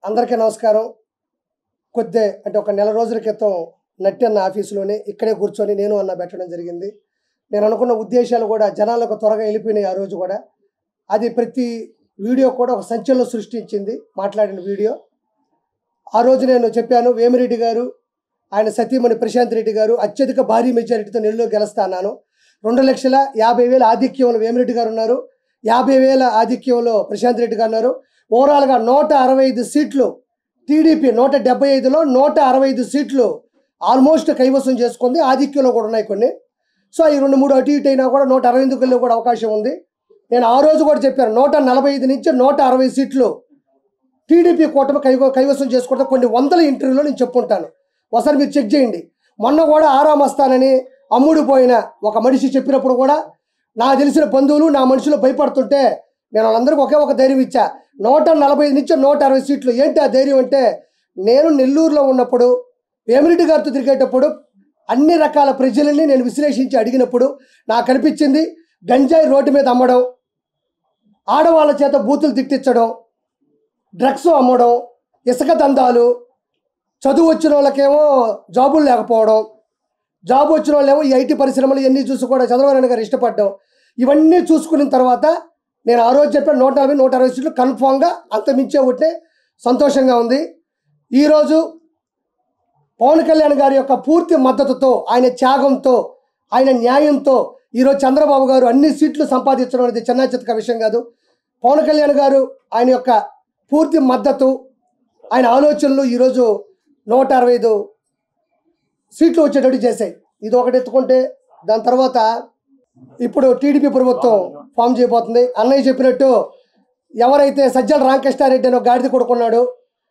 అందరికీ నమస్కారం. అంటే ఒక నెల రోజుల క్రితం నట్టి అన్న ఆఫీసులోనే ఇక్కడే కూర్చొని నేను అన్న పెట్టడం జరిగింది. నేను అనుకున్న ఉద్దేశాలు కూడా జనాలకు త్వరగా వెళ్ళిపోయినాయి. ఆ రోజు కూడా అది ప్రతి వీడియో కూడా ఒక సంచలనం సృష్టించింది. మాట్లాడిన వీడియో ఆ రోజు నేను చెప్పాను, వేమిరెడ్డి గారు ఆయన సతీమణి ప్రశాంత్ రెడ్డి గారు అత్యధిక భారీ మెజారిటీతో నెల్లూరు గెలుస్తా అన్నాను. 2,50,000 ఆధిక్యంలో వేమిరెడ్డి గారు ఉన్నారు, 50,000 ఆధిక్యంలో ప్రశాంత్ రెడ్డి గారు ఉన్నారు. ఓవరాల్గా 165 సీట్లు టీడీపీ 175లో 165 సీట్లు ఆల్మోస్ట్ కైవసం చేసుకుంది. ఆధిక్యంలో కూడా ఉన్నాయి కొన్ని. సో ఈ 2-3 అటు ఇటు అయినా కూడా 162 కూడా అవకాశం ఉంది. నేను ఆ రోజు కూడా చెప్పాను, 145 నుంచి 160 సీట్లు టీడీపీ కూటమి కైవసం చేసుకుంటే కొన్ని వందల ఇంటర్వ్యూలో నేను చెప్పుకుంటాను. ఒకసారి మీరు చెక్ చేయండి. మొన్న కూడా ఆరామస్తానని అమ్ముడిపోయిన ఒక మనిషి చెప్పినప్పుడు కూడా నాకు తెలిసిన బంధువులు నా మనుషులు భయపడుతుంటే నేను వాళ్ళందరికీ ఒకే ఒక ధైర్యం ఇచ్చా, 145 నుంచి 160 సీట్లు. ఏంటి ఆ ధైర్యం అంటే, నేను నెల్లూరులో ఉన్నప్పుడు వేమిరెడ్డి గారితో తిరిగేటప్పుడు అన్ని రకాల ప్రజలని నేను విశ్లేషించి అడిగినప్పుడు నాకు అనిపించింది, గంజాయి రోడ్డు మీద అమ్మడం, ఆడవాళ్ళ చేత బూతులు తిట్టించడం, డ్రగ్స్ అమ్మడం, ఇసుక దందాలు, చదువు వచ్చిన వాళ్ళకేమో జాబులు లేకపోవడం, జాబ్ వచ్చిన వాళ్ళేమో ఈ ఐటీ పరిశ్రమలు ఇవన్నీ చూసి కూడా చంద్రబాబు నాయుడు గారు ఇష్టపడ్డం, ఇవన్నీ చూసుకున్న తర్వాత నేను ఆ రోజు చెప్పాను 150-160 సీట్లు కన్ఫామ్గా అంతమించే ఉంటే సంతోషంగా ఉంది. ఈరోజు పవన్ కళ్యాణ్ గారి యొక్క పూర్తి మద్దతుతో, ఆయన త్యాగంతో, ఆయన న్యాయంతో ఈరోజు చంద్రబాబు గారు అన్ని సీట్లు సంపాదించడం అనేది చిన్న చితక విషయం కాదు. పవన్ కళ్యాణ్ గారు ఆయన యొక్క పూర్తి మద్దతు, ఆయన ఆలోచనలు ఈరోజు 165 సీట్లు వచ్చేటట్టు చేశాయి. ఇది ఒకటి ఎత్తుకుంటే దాని తర్వాత ఇప్పుడు టీడీపీ ప్రభుత్వం ఫామ్ చేయబోతుంది. అన్నయ్య చెప్పినట్టు ఎవరైతే సజ్జల రామకృష్ణారెడ్డి అని గాడిద కొడుకున్నాడు,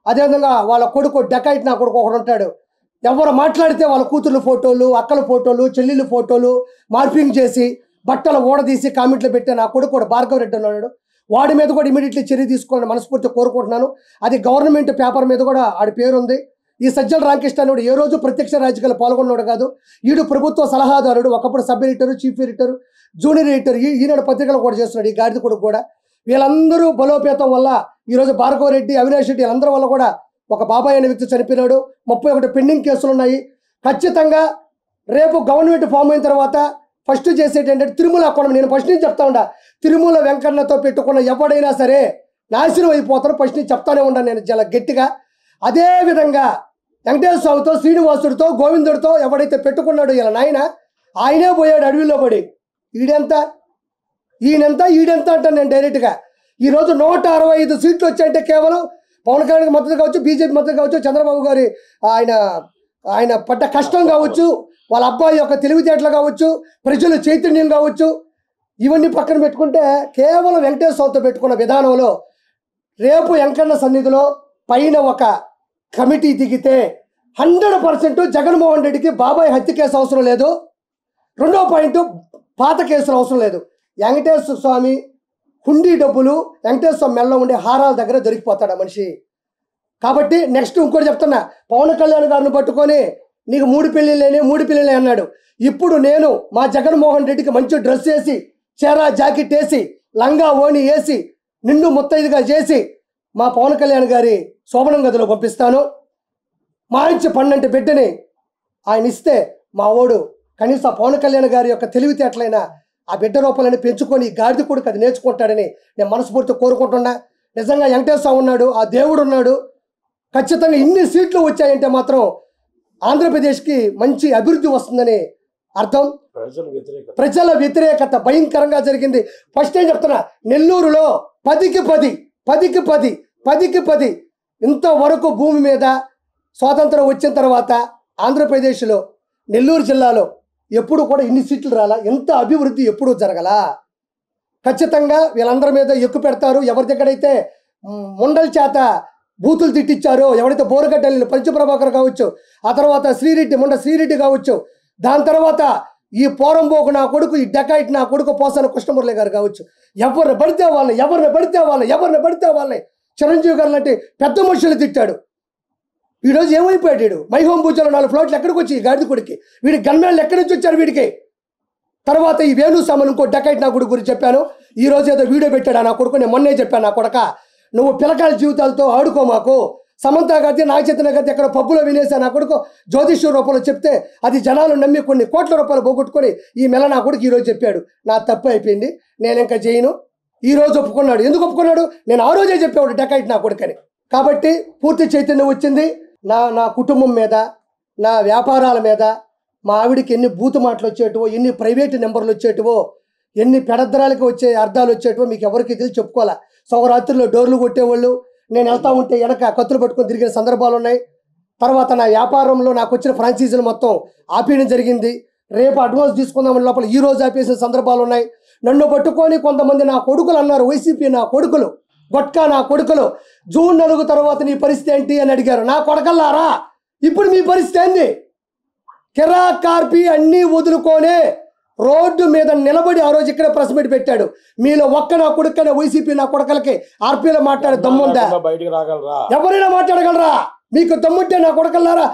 అదేవిధంగా వాళ్ళ కొడుకు డెకాయిట్ నా కొడుకు ఒకడు ఉంటాడు. ఎవరు మాట్లాడితే వాళ్ళ కూతుర్ల ఫోటోలు, అక్కల ఫోటోలు, చెల్లెళ్ళ ఫోటోలు మార్పింగ్ చేసి బట్టలు ఊడదీసి కామెంట్లు పెట్టే నా కొడుకు కూడా భార్గవ్ రెడ్డి ఉన్నాడు. వాడి మీద కూడా ఇమీడియట్లీ చర్య తీసుకోవాలని మనస్ఫూర్తిగా కోరుకుంటున్నాను. అది గవర్నమెంట్ పేపర్ మీద కూడా ఆడి పేరు ఉంది. ఈ సజ్జల రామకృష్ణారెడ్డి ఏ రోజు ప్రత్యక్ష రాజకీయాలు పాల్గొన్నాడు కాదు. ఈడు ప్రభుత్వ సలహాదారుడు, ఒకప్పుడు sub editor, chief editor, junior editor, Eenadu పత్రికలు కూడా చేస్తున్నాడు ఈ గాడిద కొడుకు కూడా. వీళ్ళందరూ బలోపేతం వల్ల ఈరోజు భార్గవ్ రెడ్డి, అవినాష్ రెడ్డి వీళ్ళందరి వల్ల కూడా ఒక బాబాయ్ అనే వ్యక్తి చనిపోయినాడు. 31 పెండింగ్ కేసులు ఉన్నాయి. ఖచ్చితంగా రేపు గవర్నమెంట్ ఫామ్ అయిన తర్వాత ఫస్ట్ చేసేది ఏంటంటే తిరుమల అకౌంట్. నేను ఫస్ట్ నుంచి చెప్తా ఉండా, తిరుమల వెంకన్నతో పెట్టుకున్న ఎవడైనా సరే నాశనం అయిపోతారు. ఫస్ట్ నుంచి చెప్తానే ఉన్నాను నేను చాలా గట్టిగా. అదేవిధంగా వెంకటేశ్వర స్వామితో, శ్రీనివాసుడితో, గోవిందుడితో ఎవడైతే పెట్టుకున్నాడో ఇలా నాయన, ఆయనే పోయాడు అడవిలో పడి. ఈడెంత అంటాను నేను డైరెక్ట్గా. ఈరోజు 165 సీట్లు వచ్చాయంటే కేవలం పవన్ కళ్యాణ్ మద్దతు కావచ్చు, బీజేపీ మద్దతు కావచ్చు, చంద్రబాబు గారి ఆయన పడ్డ కష్టం కావచ్చు, వాళ్ళ అబ్బాయి యొక్క తెలివితేటలు కావచ్చు, ప్రజల చైతన్యం కావచ్చు, ఇవన్నీ పక్కన పెట్టుకుంటే కేవలం వెంకటేశ్వర స్వామితో పెట్టుకున్న విధానంలో రేపు వెంకన్న సన్నిధిలో పైన ఒక కమిటీ దిగితే 100% జగన్మోహన్ రెడ్డికి బాబాయ్ హత్య కేసు అవసరం లేదు. రెండో పాయింట్, పాత కేసులు అవసరం లేదు. వెంకటేశ్వర స్వామి హుండీ డబ్బులు వెంకటేశ్వర స్వామి మెడలో ఉండే హారాల దగ్గర దొరికిపోతాడు ఆ మనిషి. కాబట్టి నెక్స్ట్ ఇంకోటి చెప్తున్నా, పవన్ కళ్యాణ్ గారిని పట్టుకొని నీకు 3 పెళ్ళిళ్ళే అన్నాడు. ఇప్పుడు నేను మా జగన్మోహన్ రెడ్డికి మంచి డ్రెస్ వేసి, చీర జాకెట్ వేసి, లంగా ఓణి వేసి, నిండు ముత్తైదుగా చేసి మా పవన్ కళ్యాణ్ గారి శోభనం గదిలో పంపిస్తాను. మంచి పన్నంటి బిడ్డని ఆయన ఇస్తే మా ఓడు కనీసం పవన్ కళ్యాణ్ గారి యొక్క తెలివితేటలైన ఆ బిడ్డ రూపాలని పెంచుకొని గాడిద కొడుకు అది నేర్చుకుంటాడని నేను మనస్ఫూర్తిగా కోరుకుంటున్నా. నిజంగా వెంకటేశ్వర స్వామి ఉన్నాడు, ఆ దేవుడు ఉన్నాడు. ఖచ్చితంగా ఇన్ని సీట్లు వచ్చాయంటే మాత్రం ఆంధ్రప్రదేశ్కి మంచి అభివృద్ధి వస్తుందని అర్థం. ప్రజల వ్యతిరేకత భయంకరంగా జరిగింది. ఫస్ట్ ఏం చెప్తున్నా, నెల్లూరులో 10కి 10 ఇంతవరకు భూమి మీద స్వాతంత్రం వచ్చిన తర్వాత ఆంధ్రప్రదేశ్లో నెల్లూరు జిల్లాలో ఎప్పుడు కూడా ఇన్ని సీట్లు రాలా, ఎంత అభివృద్ధి ఎప్పుడూ జరగలా. ఖచ్చితంగా వీళ్ళందరి మీద ఎక్కువ పెడతారు. ఎవరి దగ్గరైతే ముండల చేత బూతులు తిట్టించారో, ఎవరైతే బోరగడ్డలు పంచప్రభాకర్ కావచ్చు, ఆ తర్వాత ముండ శ్రీరెడ్డి కావచ్చు, దాని తర్వాత ఈ పోరంబోకు నా కొడుకు, ఈ డెకాయిట్ నా కొడుకు పోసాన కృష్ణమురళి గారు కావచ్చు, ఎవరిని పడితే వాళ్ళని చిరంజీవి గారు లాంటి పెద్ద మనుషులు తిట్టాడు. ఈరోజు ఏమైపోయాడు? మై హోమ్ పూజలో 4 ఫ్లోట్లు ఎక్కడికి వచ్చి గాడిద కొడుకి, వీడి గన్మేళ్ళు ఎక్కడి నుంచి వచ్చారు వీడికి? తర్వాత ఈ వేణు సామాన్ ఇంకో డెకాయిట్ నా కొడుకు గురించి చెప్పాను. ఈరోజు ఏదో వీడియో పెట్టాడు నా కొడుకు. నేను మొన్నే చెప్పాను, నా కొడక నువ్వు పిల్లకాయల జీవితాలతో ఆడుకో మాకు. సమంత గారి నాగ చైతన్య గారి ఎక్కడ పబ్బులో వినేసా నా కొడుకు జ్యోతిష్య రూపంలో చెప్తే అది జనాలు నమ్మి కొన్ని కోట్ల రూపాయలు పోగొట్టుకొని ఈ మెల్ల నా కొడుకు ఈరోజు చెప్పాడు నా తప్పు అయిపోయింది, నేను ఇంకా చేయను. ఈరోజు ఒప్పుకున్నాడు. ఎందుకు ఒప్పుకున్నాడు? నేను ఆ రోజే చెప్పేవాడు డెకాయిట్ నా కొడుకని. కాబట్టి పూర్తి చైతన్యం వచ్చింది. నా కుటుంబం మీద, నా వ్యాపారాల మీద, మా ఆవిడికి ఎన్ని బూతు మాటలు వచ్చేటివో, ఎన్ని ప్రైవేటు నెంబర్లు వచ్చేటివో, ఎన్ని పెడద్దరాలకి వచ్చే అర్థాలు వచ్చేటివో మీకు ఎవరికి తెలిసి చెప్పుకోవాలా. సౌరాత్రిలో డోర్లు కొట్టేవాళ్ళు, నేను వెళ్తా ఉంటే వెనక కత్తులు పట్టుకొని తిరిగిన సందర్భాలు ఉన్నాయి. తర్వాత నా వ్యాపారంలో నాకు వచ్చిన ఫ్రాంచైజీలు మొత్తం ఆపేయడం జరిగింది. రేపు అడ్వాన్స్ తీసుకుందామని లోపల ఈ రోజు ఆపేసిన సందర్భాలు ఉన్నాయి. నన్ను పట్టుకొని కొంతమంది నా కొడుకులు అన్నారు, వైసీపీ నా కొడుకులు, గొట్కా నా కొడుకులు, జూన్ 4 తర్వాత నీ పరిస్థితి ఏంటి అని అడిగారు. నా కొడకల్లారా, ఇప్పుడు మీ పరిస్థితి ఏంది? కిరా కార్పి అన్నీ వదులుకొనే రోడ్డు మీద నిలబడి ఆ రోజు ఇక్కడే ప్రెస్ మీట్ పెట్టాడు. మీలో ఒక్క నా కొడుకనే వైసీపీ నా కొడకలకి ఆర్పీలో మాట్లాడే దమ్ముందా? ఎవరైనా మాట్లాడగలరా? మీకు దమ్ముంటే నా కొడకల్లారా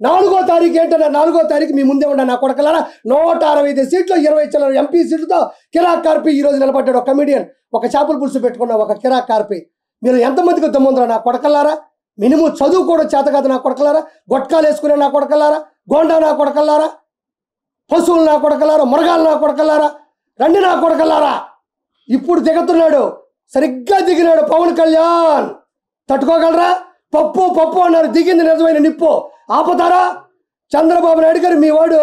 4వ తారీఖు ఏంటన్నా, 4వ తారీఖు మీ ముందే ఉండ నా కొడకల్లారా. 165 సీట్లు 20 ఎంపీ సీట్లతో కిరా కార్పి ఈ రోజు నిలబడ్డాడు. ఒక కమిడియన్, ఒక చేపల పులుసు పెట్టుకున్న ఒక కిరా కార్పి. మీరు ఎంతమందికి దమ్ముందరా నా కొడకల్లారా? మినిమం చదువు కూడా చేత కాదు నా కొడకల్లారా. గొట్కాలు వేసుకునే నా కొడకల్లారా, గోండా నా కొడకల్లారా, పశువులు నా కొడకల్లారా, మృగాలు నా కొడకల్లారా, రండి నా కొడకల్లారా. ఇప్పుడు దిగుతున్నాడు, సరిగ్గా దిగినాడు పవన్ కళ్యాణ్. తట్టుకోగలరా? పప్పు పప్పు అన్నారు, దిగింది నిజమైన నిప్పు. ఆపుతారా? చంద్రబాబు నాయుడు గారు మీ వాడు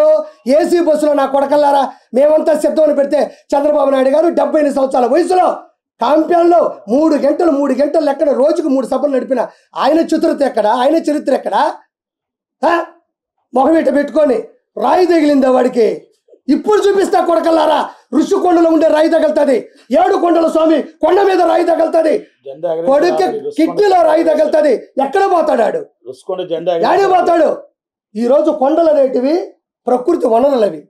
ఏసీ బస్సులో నా కొడకల్లారా మేమంతా సిద్ధమని పెడితే చంద్రబాబు నాయుడు గారు 78 సంవత్సరాల వయసులో కాంప్యాన్లో 3 గంటలు లెక్కన రోజుకు 3 సభలు నడిపిన ఆయన చతురత ఎక్కడ? ఆయన చరిత్ర ఎక్కడ? మొహమీట పెట్టుకొని రాయి తగిలిందా వాడికి? ఇప్పుడు చూపిస్తా కొడకల్లారా. ఋషికొండలో ఉండే రాయి తగలుతుంది, 7 కొండల స్వామి కొండ మీద రాయి తగలుతుంది, కొడుకు కిడ్నీలో రాయి తగలుతుంది. ఎక్కడ పోతాడు? యాడే పోతాడు? ఈరోజు కొండలు అనేటివి ప్రకృతి వనరులు. అవి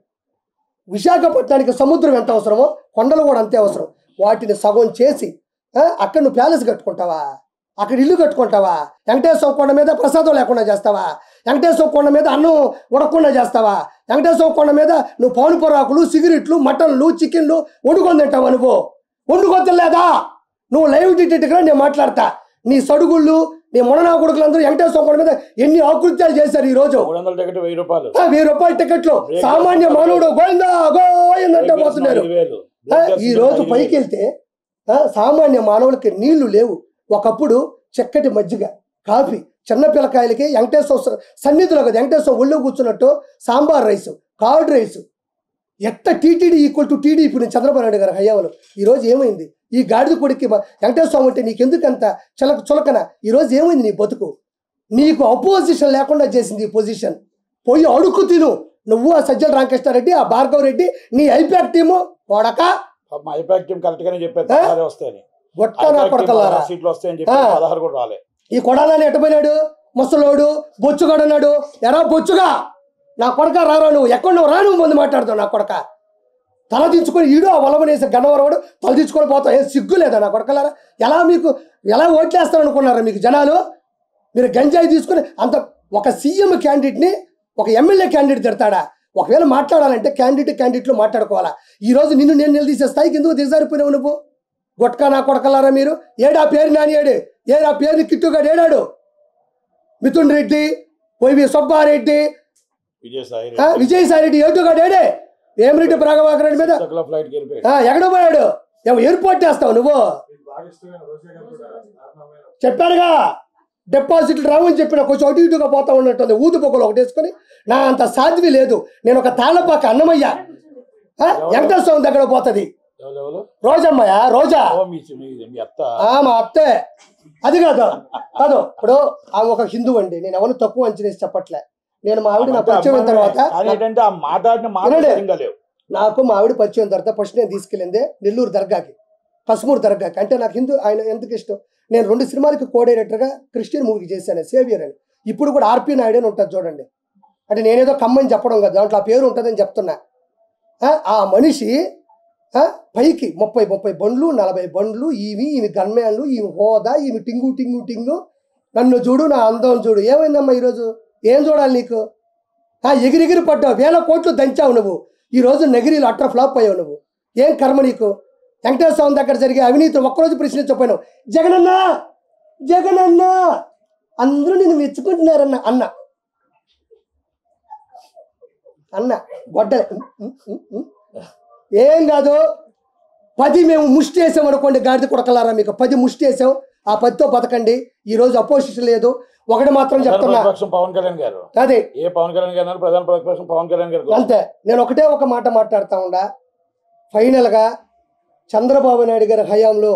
విశాఖపట్నానికి సముద్రం ఎంత అవసరమో కొండలు కూడా అంతే అవసరం. వాటిని సగం చేసి అక్కడ నువ్వు ప్యాలెస్ కట్టుకుంటావా? అక్కడ ఇల్లు కట్టుకుంటావా? వెంకటేశ్వర కొండ మీద ప్రసాదం లేకుండా చేస్తావా? వెంకటేశ్వర కొండ మీద అన్నం ఉడకుండా చేస్తావా? వెంకటేశ్వర కొండ మీద నువ్వు పౌను పొరాకులు, సిగరెట్లు, మటన్లు, చికెన్లు వండుకొని తింటావా? నువ్వు వండుకొని తినలేదా? నువ్వు లైవ్ డిటెక్ట్గా నేను మాట్లాడతా. నీ సడుగుళ్ళు, నీ మొన్న కొడుకులందరూ వెంకటేశ్వర కొండ మీద ఎన్ని ఆకృత్యాలు చేశారు. ఈ రోజు 1000 రూపాయల టికెట్లు సామాన్య మానవుడు గోయిందా గోయిందంటే పోతున్నారు. ఈ రోజు పైకి వెళ్తే సామాన్య మానవులకి నీళ్లు లేవు. ఒకప్పుడు చక్కటి మజ్జిగ, కాఫీ, చిన్న పిల్లకాయలకి వెంకటేశ్వర సన్నిధిలో కదా వెంకటేశ్వర ఒళ్ళో కూర్చున్నట్టు సాంబార్ రైసు, కార్డ్ రైసు. ఎట్ట TTD equal to TDP Chandrababu Naidu గారు హయాంలో. ఈరోజు ఏమైంది? ఈ గాడిద కొడుక్కి వెంకటేశ్వర అంటే నీకెందుకంత చులకన? ఈరోజు ఏమైంది నీ బతుకు? నీకు అపోజిషన్ లేకుండా చేసింది ఈ పొజిషన్. పోయి అడుక్కు తిను. నువ్వు ఆ సజ్జల రామకృష్ణారెడ్డి, ఆ భార్గవ్ రెడ్డి, నీ ఐపాక్ టీము వాడక ఈ కొడాలని ఎట్టపోయినాడు ముసలోడు, బొచ్చుగాడు అన్నాడు. ఎరా బొచ్చుగా నా కొడక రారా, నువ్వు ఎక్కడ నువ్వు రా, నువ్వు ముందు మాట్లాడుతావు. నా కొడక తల దించుకొని ఈడు ఆ వలమనేసి గన్నవరవాడు తల దించుకొని పోతావు. ఏం సిగ్గు లేదా నా కొడకలారా? ఎలా ఓట్లేస్తారు అనుకున్నారా మీకు జనాలు? మీరు గంజాయి తీసుకుని అంత ఒక సీఎం క్యాండిడేట్ని ఒక ఎమ్మెల్యే క్యాండిడేట్ తిడతాడా? ఒకవేళ మాట్లాడాలంటే క్యాండిడేట్లు మాట్లాడుకోవాలా. ఈరోజు నిన్ను నేను నిలదీసే స్థాయికి ఎందుకు దిగజారిపోయినావు నువ్వు? గొట్కా నా కొడకలారా మీరు. ఏడా పేరు నాని ఏడు, ఏడా పేరుని కిట్టుగాడు ఏడాడు? మిథున్ రెడ్డి, వైవి సుబ్బారెడ్డి, విజయసాయి రెడ్డి ఏటుగాడు ఏడే? వేమిరెడ్డి ప్రభాకర్ రెడ్డి మీద ఎక్కడ పోయాడు? ఎయిర్పోర్ట్ వేస్తావు నువ్వు? చెప్పారుగా డిపాజిట్లు రావని చెప్పిన కొంచెం అటు ఇటుగా పోతా ఉన్నట్టుంది. ఊదుపొక్కలు ఒకటి వేసుకొని నా అంత సాధ్వి లేదు. నేను ఒక తాళ్ళపాక అన్నమయ్య వెంకటేశ్వర స్వామి దగ్గర పోతుంది. రోజమ్మయ్య, రోజా మా అత్తే. అది కాదు ఇప్పుడు ఆమె ఒక హిందూ అండి. నేను ఎవరు తక్కువ అంచనేసి చెప్పట్లే. నేను మా ఆవిడ నా పరిచయం అయిన తర్వాత నాకు మా ఆవిడ పరిచయం తర్వాత ఫస్ట్ నేను తీసుకెళ్ళిందే నెల్లూరు దర్గాకి, కసుమూరు దర్గాకి. అంటే నాకు హిందూ ఆయన ఎందుకు ఇష్టం. నేను 2 సినిమాలకి కో డైరెక్టర్గా క్రిస్టియన్ మూవీకి చేశాను, సేవియర్ అని. ఇప్పుడు కూడా ఆర్పి నాయుడు అని ఉంటుంది చూడండి. అంటే నేనేదో కమ్మని చెప్పడం కదా, దాంట్లో ఆ పేరు ఉంటుందని చెప్తున్నా. ఆ మనిషి పైకి 30 బండ్లు 40 బండ్లు, ఈమె గన్మ్యాన్లు, ఈమె హోదా, ఈమె టింగు. నన్ను చూడు, నా అందం చూడు. ఏమైందమ్మా ఈరోజు? ఏం చూడాలి నీకు? ఎగిరిగిరి పడ్డావు, 1000 కోట్లు దంచావు నువ్వు. ఈరోజు నగిరీలు అట్ర ఫ్లాప్ అయ్యావు నువ్వు. ఏం కర్మ నీకు? వెంకటేశ్వర స్వామి దగ్గర జరిగే అవినీతి ఒక్కరోజు ప్రశ్నించకపోయాను. జగనన్న జగనన్న అందరూ నేను మెచ్చుకుంటున్నారన్న అన్న అన్న గొడ్డలే ఏం కాదు. 10 మేము ముష్టి వేసాం అనుకోండి, గాడిద కొడకలారా మీకు 10 ముష్టి వేసాం. ఆ 10తో బతకండి. ఈ రోజు అపోజిషన్ లేదు. ఒకటి మాత్రం చెప్తున్నా, పవన్ కళ్యాణ్ గారు అదే పవన్ కళ్యాణ్ గారు ప్రధాన ప్రతిపక్షం పవన్ కళ్యాణ్ గారు అంతే. నేను ఒకటే ఒక మాట మాట్లాడుతూ ఉండా. ఫైనల్గా చంద్రబాబు నాయుడు గారి హయాంలో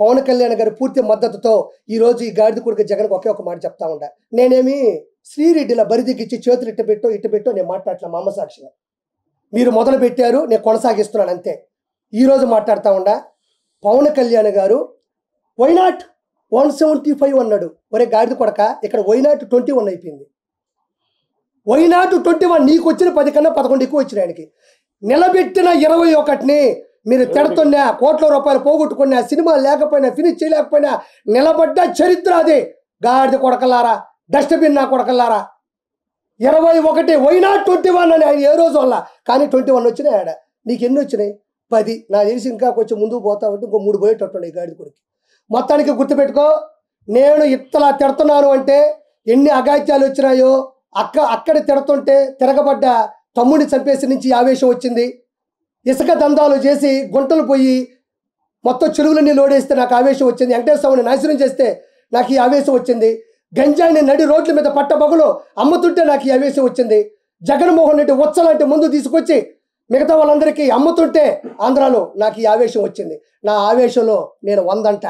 పవన్ కళ్యాణ్ గారి పూర్తి మద్దతుతో ఈరోజు ఈ గాడిద కొడుకు జగన్కి ఒకే ఒక మాట చెప్తా ఉండా. నేనేమి శ్రీరెడ్డిలా బరిదికిచ్చి చేతులు ఇట్టు పెట్టో నేను మాట్లాడలే. మా అమ్మ సాక్షిగా మీరు మొదలు పెట్టారు, నేను కొనసాగిస్తున్నాను అంతే. ఈరోజు మాట్లాడుతూ ఉండా. పవన్ కళ్యాణ్ గారు వైనాట్ 175 అన్నాడు. ఒరే గాడిద కొడక, ఇక్కడ వైనాట్ 21 అయిపోయింది. వైనాట్ 21 నీకు వచ్చిన 10 కన్నా 11 ఎక్కువ వచ్చిన ఆయనకి. నిలబెట్టిన 21ని మీరు తిడుతున్నా, కోట్ల రూపాయలు పోగొట్టుకున్నా, సినిమా లేకపోయినా, ఫినిష్ చేయలేకపోయినా నిలబడ్డ చరిత్ర అది. గాడిద కొడకలారా, డస్ట్బిన్ నా కొడకలారా. 21 వైనాట్ 21 అని ఆయన ఏ రోజు వల్ల, కానీ 21 వచ్చినాయి ఆడ. నీకు ఎన్ని వచ్చినాయి? 10. నాకు తెలిసి ఇంకా కొంచెం ముందుకు పోతా ఉంటే ఇంకో 3 పోయేటట్టున్నాయి గాడిద కొడుకు. మొత్తానికి గుర్తుపెట్టుకో, నేను ఇత్తలా తిడుతున్నాను అంటే ఎన్ని అగాత్యాలు వచ్చినాయో. అక్కడ తిడుతుంటే తిరగబడ్డ తమ్ముడిని చంపేసి నుంచి ఆవేశం వచ్చింది. ఇసుక దందాలు చేసి గుంటలు పోయి మొత్తం చెరువులన్నీ లోడేస్తే నాకు ఆవేశం వచ్చింది. వెంకటేశ్వర స్వామిని నాశనం చేస్తే నాకు ఈ ఆవేశం వచ్చింది. గంజాయిని నడి రోడ్ల మీద పట్టబగులు అమ్ముతుంటే నాకు ఈ ఆవేశం వచ్చింది. జగన్మోహన్ రెడ్డి ఉచ్చలాంటి ముందు తీసుకొచ్చి మిగతా వాళ్ళందరికీ అమ్ముతుంటే ఆంధ్రాలో నాకు ఈ ఆవేశం వచ్చింది. నా ఆవేశంలో నేను 100 అంట.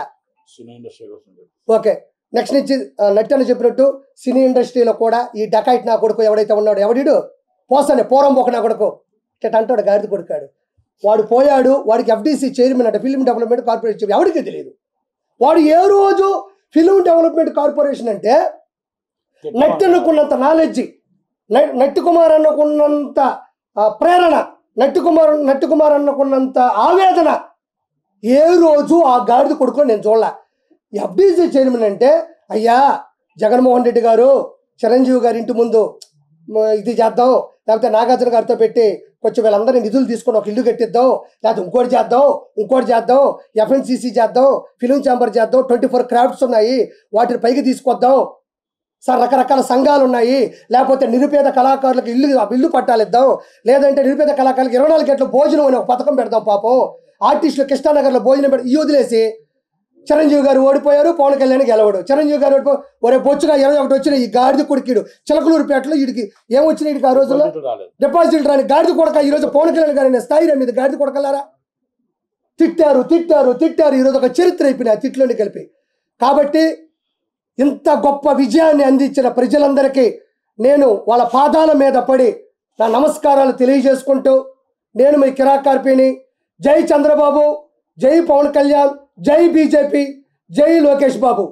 ఓకే, నెక్స్ట్ నుంచి నట్టని చెప్పినట్టు సినీ ఇండస్ట్రీలో కూడా ఈ డకాయిట్ నా కొడుకు ఎవడైతే ఉన్నాడో, ఎవడీడు పోసానే పోరం పోక నా కొడుకు అంటాడు, గాడిద కొడుకాడు. వాడు పోయాడు. వాడికి FDC చైర్మన్ అంటే ఫిల్మ్ డెవలప్మెంట్ కార్పొరేషన్, ఎవరికి తెలియదు. వాడు ఏ రోజు ఫిల్మ్ డెవలప్మెంట్ కార్పొరేషన్ అంటే నట్టనుకున్నంత నాలెడ్జి, నట్టి కుమార్ అన్నకున్నంత ప్రేరణ, నట్టి కుమార్ అన్నకున్నంత ఆవేదన ఏ రోజు ఆ గాడిద కొడుకులో నేను చూడలే. FDC చైర్మన్ అంటే, అయ్యా జగన్మోహన్ రెడ్డి గారు చిరంజీవి గారి ఇంటి ముందు ఇది చేద్దాం, లేకపోతే నాగార్జున గారితో పెట్టి కొంచెం వీళ్ళందరినీ నిధులు తీసుకొని ఒక ఇల్లు కట్టిద్దాం, లేకపోతే ఇంకోటి చేద్దాం, FNCC చేద్దాం, ఫిలిం ఛాంబర్ చేద్దాం, 24 క్రాఫ్ట్స్ ఉన్నాయి, వాటిని పైకి తీసుకొద్దాం సార్, రకరకాల సంఘాలు ఉన్నాయి, లేకపోతే నిరుపేద కళాకారులకు ఇల్లు పట్టాలు ఇద్దాం, లేదంటే నిరుపేద కళాకారులకు 24 గంటల భోజనం అని ఒక పథకం పెడదాం. పాపం ఆర్టిస్టులు కృష్ణానగర్లో భోజనం పెట్టి వదిలేసి చిరంజీవి గారు ఓడిపోయారు, పవన్ కళ్యాణ్ గెలవడు. చిరంజీవి గారు ఒరే బొచ్చుగా 21 వచ్చిన ఈ గాడిద కొడుకుడు చిలకలూరుపేటలో వీడికి ఏమొచ్చినాయి? వీడికి ఆ రోజుల్లో డిపాజిట్ రాని గాడిద కొడక. ఈరోజు పవన్ కళ్యాణ్ గారు స్థాయి మీద గాడిద కొడకలారా తిట్టారు. ఈరోజు ఒక చరిత్ర అయిపోయినాయి ఆ తిట్లోని కలిపి. కాబట్టి ఇంత గొప్ప విజయాన్ని అందించిన ప్రజలందరికీ నేను వాళ్ళ పాదాల మీద పడి నా నమస్కారాలు తెలియజేసుకుంటూ, నేను మీ కిరాకార్పిని. జై చంద్రబాబు, జై పవన్ కళ్యాణ్, జై బీజేపీ, జై లోకేష్ బాబు.